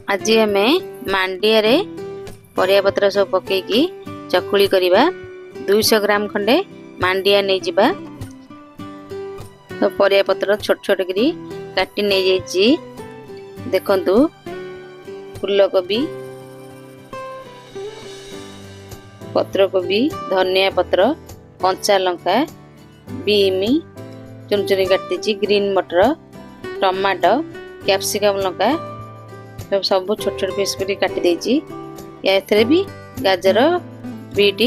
आज आम मांडिया रे परिया पत्र सब पकईकी चकुली करवा 200 ग्राम खंडे मांडिया नहीं जिबा। तो परिया पत्र छोट छोट करी काटी नहीं जाइए। देखंतु फूल कोबी, पत्र कोबी, धनिया पत्र, कंचा लंका, बीम चुन चुनी काटी, ग्रीन मटर, टमाटो, कैप्सिकम लंका सब छोट छोट पीस कर काटी देछि। या भी गाजर, बीट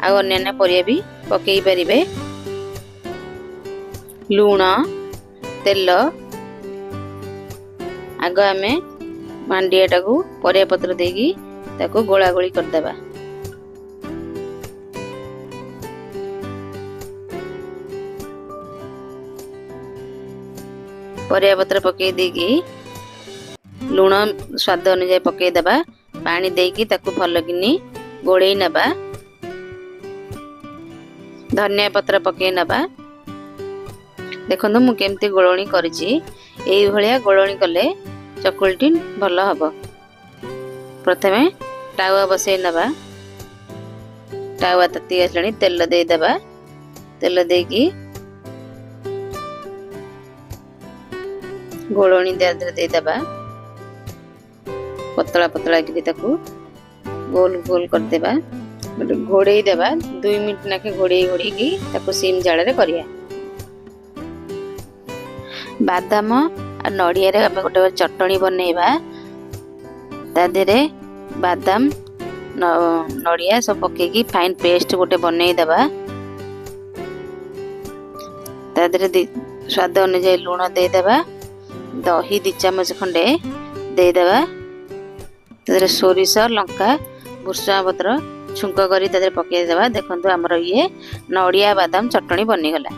आ अन्य परिया भी पकई पारिबे। लूण, तेल आग आमे मांडिया टाकू परिया पत्र देगी ताको गोला गोली कर देबा। परिया पत्र पकई देगी लूण स्वाद अनुसार पकई देबा। पानी देकी ताकू भल किनी गोळेई नबा। धनिया पत्र पकई नबा। देखो मु केमती गोलणी करिछि। एई भलिया गोलणी कले चकुलटी भल हबो। प्रथमे टावा बसई नबा। टावा तती आसलणी तेल दे देबा। तेल देकी गोलणी दे देबा। पतला पतला करी ताकू गोल गोल कर देबा। घोड़े देबा 2 मिनट नाके घोड़े घोड़ी की ताकू सिम जाल रे करिया। बादाम आ नड़िया रे आमे गोटे चटणी बनेबा। ता देरे बादाम नड़िया सब पकेकी फाइन पेस्ट गोटे बनेई देबा। ता देरे स्वाद अनुसार लूण दे देबा। दही 2 चम्मच खंडे दे देबा। तादरे सोरिष, लंका, भुर्सुंगा पत्र छुंक करी तादरे पकेई देबा। देखंतु हमर ये नड़िया बादाम चटणी बनी गला।